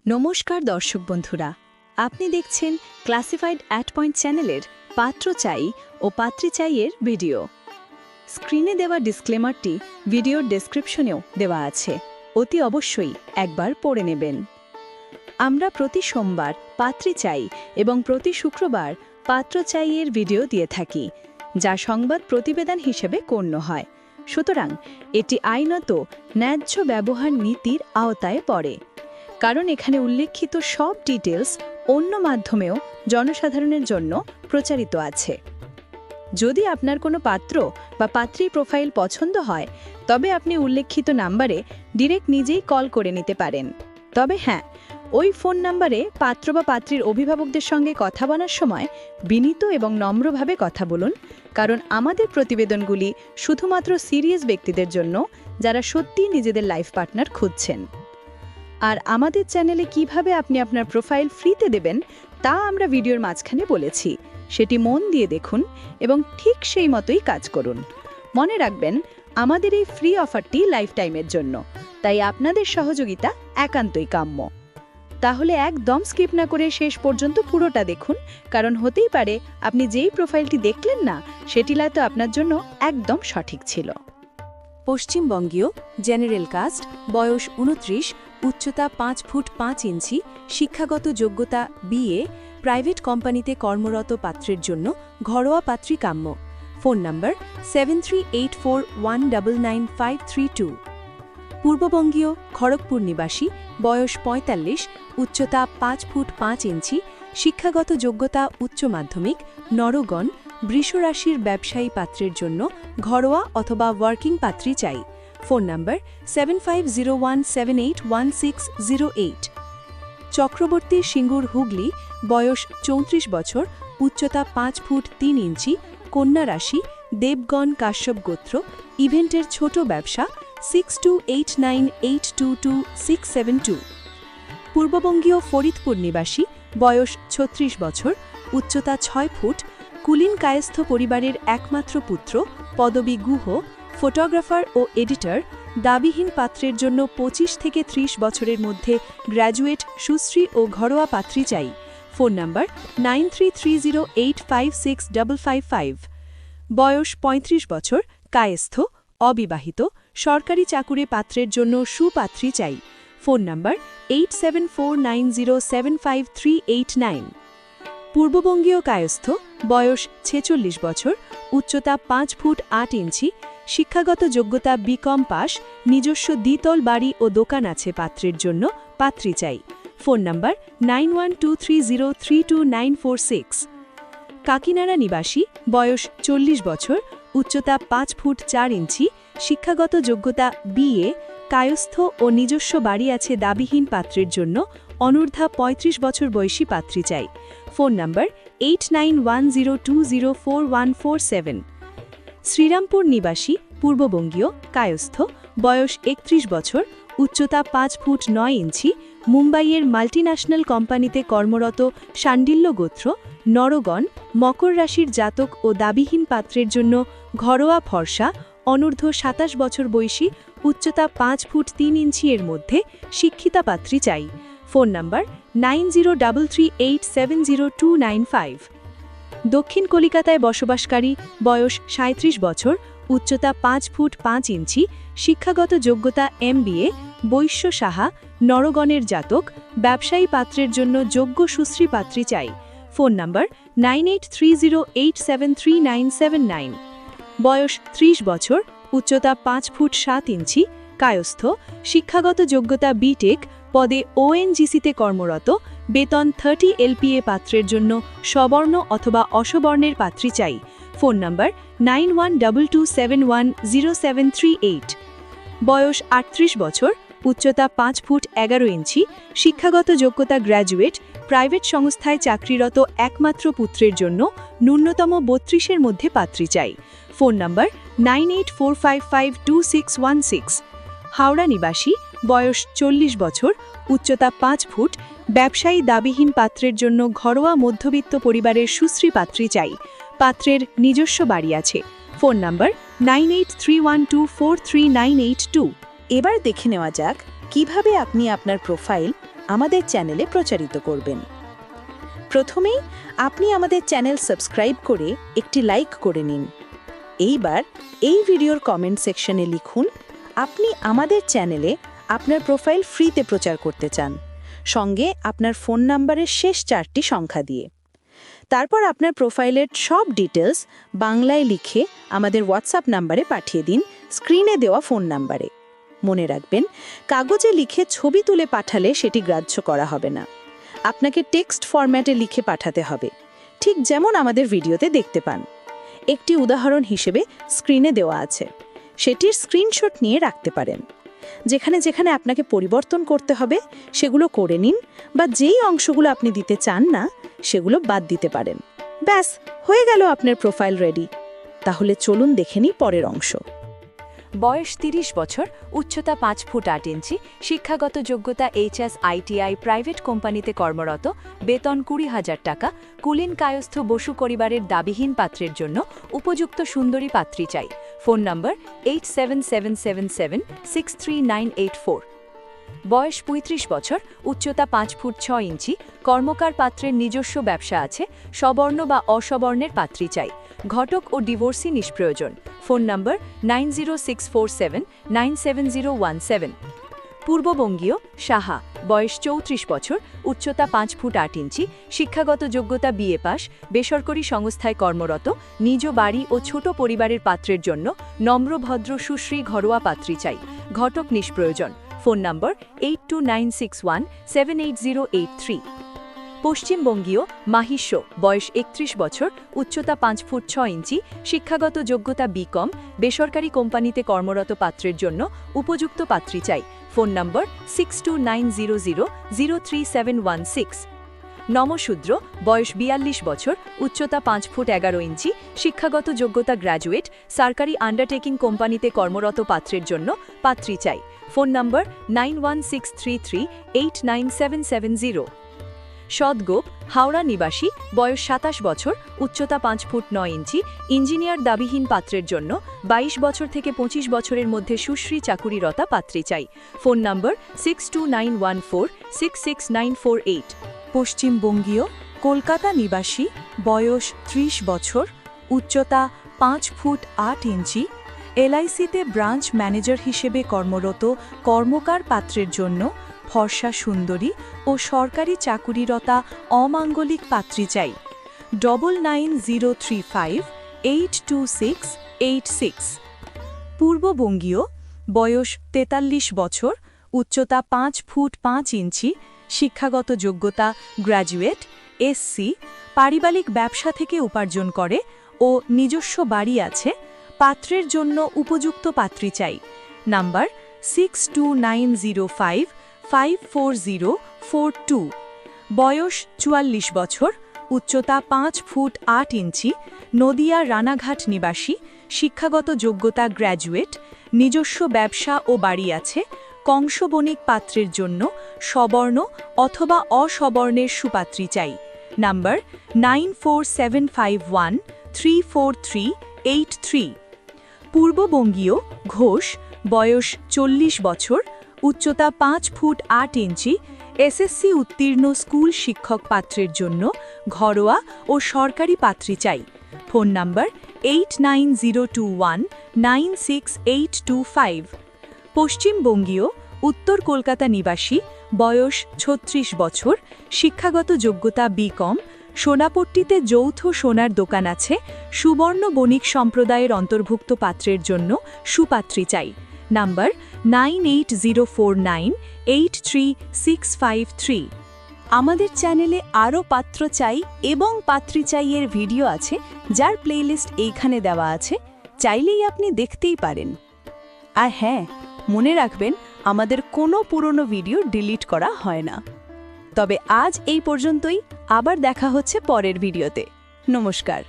নমস্কার দর্শক বন্ধুরা, আপনি দেখছেন ক্লাসিফাইড @পয়েন্ট চ্যানেলের পাত্র চাই ও পাত্রী চাইয়ের ভিডিও। স্ক্রিনে দেওয়া ডিসক্লেমারটি ভিডিওর ডেসক্রিপশনেও দেওয়া আছে, অতি অবশ্যই একবার পড়ে নেবেন। আমরা প্রতি সোমবার পাত্রী চাই এবং প্রতি শুক্রবার পাত্র চাইয়ের ভিডিও দিয়ে থাকি, যা সংবাদ প্রতিবেদন হিসেবে গণ্য হয়। সুতরাং এটি আইনত ন্যায্য ব্যবহার নীতির আওতায় পড়ে, কারণ এখানে উল্লেখিত সব ডিটেলস অন্য মাধ্যমেও জনসাধারণের জন্য প্রচারিত আছে। যদি আপনার কোনো পাত্র বা পাত্রী প্রোফাইল পছন্দ হয়, তবে আপনি উল্লেখিত নাম্বারে ডিরেক্ট নিজেই কল করে নিতে পারেন। তবে হ্যাঁ, ওই ফোন নাম্বারে পাত্র বা পাত্রীর অভিভাবকদের সঙ্গে কথা বলার সময় বিনীত এবং নম্রভাবে কথা বলুন, কারণ আমাদের প্রতিবেদনগুলি শুধুমাত্র সিরিয়াস ব্যক্তিদের জন্য, যারা সত্যিই নিজেদের লাইফ পার্টনার খুঁজছেন। আর আমাদের চ্যানেলে কিভাবে আপনি আপনার প্রোফাইল ফ্রিতে দেবেন তা আমরা ভিডিওর মাঝখানে বলেছি, সেটি মন দিয়ে দেখুন এবং ঠিক সেই মতোই কাজ করুন। মনে রাখবেন, আমাদের এই ফ্রি অফারটি লাইফ টাইমের জন্য, তাই আপনাদের সহযোগিতা একান্তই কাম্য। তাহলে একদম স্কিপ না করে শেষ পর্যন্ত পুরোটা দেখুন, কারণ হতেই পারে আপনি যেই প্রোফাইলটি দেখলেন না সেটি হয়তো আপনার জন্য একদম সঠিক ছিল। পশ্চিমবঙ্গীয়, জেনারেল কাস্ট, বয়স 29, উচ্চতা 5 ফুট 5 ইঞ্চি, শিক্ষাগত যোগ্যতা BA, প্রাইভেট কোম্পানিতে কর্মরত পাত্রের জন্য ঘরোয়া পাত্রী কাম্য। ফোন নম্বর 7384199532। পূর্ববঙ্গীয়, খড়গপুর নিবাসী, বয়স 45, উচ্চতা 5 ফুট 5 ইঞ্চি, শিক্ষাগত যোগ্যতা উচ্চ মাধ্যমিক, নরগণ, বৃষরাশির ব্যবসায়ী পাত্রের জন্য ঘরোয়া অথবা ওয়ার্কিং পাত্রী চাই। ফোন নম্বর 7501781608। চক্রবর্তী সিঙ্গুর, হুগলি, বয়স 34 বছর, উচ্চতা 5 ফুট 3 ইঞ্চি, কন্যা রাশি, দেবগণ কাশ্যপ গোত্র, ইভেন্টের ছোট ব্যবসা, 6289822672। পূর্ববঙ্গীয়, ফরিদপুর নিবাসী, বয়স 36 বছর, উচ্চতা 6 ফুট, কুলীন কায়স্থ পরিবারের একমাত্র পুত্র, পদবী গুহ, ফটোগ্রাফার ও এডিটর, দাবিহীন পাত্রের জন্য 25 থেকে 30 বছরের মধ্যে গ্র্যাজুয়েট, সুশ্রী ও ঘরোয়া পাত্রী চাই। ফোন নম্বর 9330856555। বয়স 35 বছর, কায়স্থ, অবিবাহিত, সরকারি চাকুরে পাত্রের জন্য সুপাত্রী চাই। ফোন নম্বর 8749075389। পূর্ববঙ্গীয়, কায়স্থ, বয়স 46 বছর, উচ্চতা 5 ফুট 8 ইঞ্চি, শিক্ষাগত যোগ্যতা BCom পাস, নিজস্ব দ্বিতল বাড়ি ও দোকান আছে পাত্রের জন্য পাত্রী চাই। ফোন নম্বর 9123032946। কাকিনাড়া নিবাসী, বয়স 40 বছর, উচ্চতা 5 ফুট 4 ইঞ্চি, শিক্ষাগত যোগ্যতা BA, কায়স্থ ও নিজস্ব বাড়ি আছে দাবিহীন পাত্রের জন্য অনূর্ধ্ব 35 বছর বয়সী পাত্রী চাই। ফোন নম্বর 8910204147। শ্রীরামপুর নিবাসী, পূর্ববঙ্গীয়, কায়স্থ, বয়স 31 বছর, উচ্চতা 5 ফুট 9 ইঞ্চি, মুম্বাইয়ের মাল্টিন্যাশনাল কোম্পানিতে কর্মরত, শাণ্ডিল্য গোত্র, নরগণ, মকর রাশির জাতক ও দাবিহীন পাত্রের জন্য ঘরোয়া, ফর্সা, অনূর্ধ্ব 27 বছর বয়সী, উচ্চতা 5 ফুট 3 ইঞ্চি এর মধ্যে শিক্ষিতা পাত্রী চাই। ফোন নম্বর 9033870295। দক্ষিণ কলিকাতায় বসবাসকারী, বয়স 37 বছর, উচ্চতা 5 ফুট 5 ইঞ্চি, শিক্ষাগত যোগ্যতা MBA, বৈশ্য সাহা, নরগণের জাতক, ব্যবসায়ী পাত্রের জন্য যোগ্য সুশ্রী পাত্রী চাই। ফোন নম্বর 9830873979। বয়স 30 বছর, উচ্চতা 5 ফুট 7 ইঞ্চি, কায়স্থ, শিক্ষাগত যোগ্যতা BTech, পদে ONGC-তে কর্মরত, বেতন 30 LPA পাত্রের জন্য সবর্ণ অথবা অসবর্ণের পাত্রী চাই। ফোন নম্বর 9122710738। বয়স 38 বছর, উচ্চতা 5 ফুট 11 ইঞ্চি, শিক্ষাগত যোগ্যতা গ্র্যাজুয়েট, প্রাইভেট সংস্থায় চাকরিরত একমাত্র পুত্রের জন্য ন্যূনতম 32-এর মধ্যে পাত্রী চাই। ফোন নম্বর 9845522616। হাওড়া নিবাসী, বয়স 40 বছর, উচ্চতা 5 ফুট, ব্যবসায়ী দাবিহীন পাত্রের জন্য ঘরোয়া মধ্যবিত্ত পরিবারের সুশ্রী পাত্রী চাই। পাত্রের নিজস্ব বাড়ি আছে। ফোন নম্বর 9831243982। এবার দেখে নেওয়া যাক কিভাবে আপনি আপনার প্রোফাইল আমাদের চ্যানেলে প্রচারিত করবেন। প্রথমেই আপনি আমাদের চ্যানেল সাবস্ক্রাইব করে একটি লাইক করে নিন। এইবার এই ভিডিওর কমেন্ট সেকশনে লিখুন আপনি আমাদের চ্যানেলে আপনার প্রোফাইল ফ্রিতে প্রচার করতে চান, সঙ্গে আপনার ফোন নাম্বারের শেষ 4টি সংখ্যা দিয়ে। তারপর আপনার প্রোফাইলের সব ডিটেলস বাংলায় লিখে আমাদের হোয়াটসঅ্যাপ নাম্বারে পাঠিয়ে দিন, স্ক্রিনে দেওয়া ফোন নাম্বারে। মনে রাখবেন, কাগজে লিখে ছবি তুলে পাঠালে সেটি গ্রাহ্য করা হবে না। আপনাকে টেক্সট ফরম্যাটে লিখে পাঠাতে হবে, ঠিক যেমন আমাদের ভিডিওতে দেখতে পান। একটি উদাহরণ হিসেবে স্ক্রিনে দেওয়া আছে, সেটির স্ক্রিনশট নিয়ে রাখতে পারেন। যেখানে যেখানে আপনাকে পরিবর্তন করতে হবে সেগুলো করে নিন, বা যেই অংশগুলো আপনি দিতে চান না সেগুলো বাদ দিতে পারেন। ব্যাস, হয়ে গেল আপনার প্রোফাইল রেডি। তাহলে চলুন দেখে নিই পরের অংশ। বয়স 30 বছর, উচ্চতা 5 ফুট 8 ইঞ্চি, শিক্ষাগত যোগ্যতা HSITI প্রাইভেট কোম্পানিতে কর্মরত, বেতন 20,000 টাকা, কুলীন কায়স্থ বসু পরিবারের দাবিহীন পাত্রের জন্য উপযুক্ত সুন্দরী পাত্রী চাই। ফোন নম্বর 8777763984। বয়স 35 বছর, উচ্চতা 5 ফুট 6 ইঞ্চি, কর্মকার পাত্রের নিজস্ব ব্যবসা আছে, সবর্ণ বা অসবর্ণের পাত্রী চাই। ঘটক ও ডিভোর্সি নিষ্প্রয়োজন। Phone number 9064797017। পূর্ববঙ্গীয়, সাহা, বয়স 34 বছর, উচ্চতা 5 ফুট 8 ইঞ্চি, শিক্ষাগত যোগ্যতা BA পাস, বেসরকারি সংস্থায় কর্মরত, নিজ বাড়ি ও ছোট পরিবারের পাত্রের জন্য নম্র ভদ্র সুশ্রী ঘরোয়া পাত্রী চাই। ঘটক নিষ্প্রয়োজন। ফোন নম্বর 8296178083। পশ্চিমবঙ্গীয়, মাহিষ্য, বয়স 31 বছর, উচ্চতা 5 ফুট 6 ইঞ্চি, শিক্ষাগত যোগ্যতা BCom, বেসরকারি কোম্পানিতে কর্মরত পাত্রের জন্য উপযুক্ত পাত্রী চাই। ফোন নম্বর 6290003716। নমশূদ্র, বয়স 42 বছর, উচ্চতা 5 ফুট 11 ইঞ্চি, শিক্ষাগত যোগ্যতা গ্র্যাজুয়েট, সরকারি আন্ডারটেকিং কোম্পানিতে কর্মরত পাত্রের জন্য পাত্রী চাই। ফোন নম্বর 9163389770। সদগোপ, হাওড়া নিবাসী, বয়স 27 বছর, উচ্চতা 5 ফুট 9 ইঞ্চি, ইঞ্জিনিয়ার দাবিহীন পাত্রের জন্য 22 বছর থেকে 25 বছরের মধ্যে সুশ্রী চাকুরিরতা পাত্রী চাই। ফোন নম্বর 6291466948। পশ্চিমবঙ্গীয়, কলকাতা নিবাসী, বয়স 30 বছর, উচ্চতা 5 ফুট 8 ইঞ্চি, LICতে ব্রাঞ্চ ম্যানেজার হিসেবে কর্মরত কর্মকার পাত্রের জন্য ফর্সা সুন্দরী ও সরকারি চাকুরিরতা অমাঙ্গলিক পাত্রী চাই। 9903582686। পূর্ববঙ্গীয়, বয়স 43 বছর, উচ্চতা 5 ফুট 5 ইঞ্চি, শিক্ষাগত যোগ্যতা গ্র্যাজুয়েট, SC, পারিবারিক ব্যবসা থেকে উপার্জন করে ও নিজস্ব বাড়ি আছে, পাত্রের জন্য উপযুক্ত পাত্রী চাই। নাম্বার 6290554042। বয়স 44 বছর, উচ্চতা 5 ফুট 8 ইঞ্চি, নদিয়া রানাঘাট নিবাসী, শিক্ষাগত যোগ্যতা গ্র্যাজুয়েট, নিজস্ব ব্যবসা ও বাড়ি আছে, কংসবণিক পাত্রের জন্য সবর্ণ অথবা অসবর্ণের সুপাত্রী চাই। নাম্বার 9475134383। পূর্ববঙ্গীয়, ঘোষ, বয়স 40 বছর, উচ্চতা 5 ফুট 8 ইঞ্চি, SSC উত্তীর্ণ স্কুল শিক্ষক পাত্রের জন্য ঘরোয়া ও সরকারি পাত্রী চাই। ফোন নম্বর 8902196825। পশ্চিমবঙ্গীয়, উত্তর কলকাতা নিবাসী, বয়স 36 বছর, শিক্ষাগত যোগ্যতা BCom, সোনাপট্টিতে যৌথ সোনার দোকান আছে, সুবর্ণ বণিক সম্প্রদায়ের অন্তর্ভুক্ত পাত্রের জন্য সুপাত্রী চাই। নাম্বার 9804983653। আমাদের চ্যানেলে আরও পাত্র চাই এবং পাত্রী চাইয়ের ভিডিও আছে, যার প্লেলিস্ট এইখানে দেওয়া আছে, চাইলেই আপনি দেখতেই পারেন। আর হ্যাঁ, মনে রাখবেন, আমাদের কোনো পুরনো ভিডিও ডিলিট করা হয় না। তবে আজ এই পর্যন্তই, আবার দেখা হচ্ছে পরের ভিডিওতে। নমস্কার।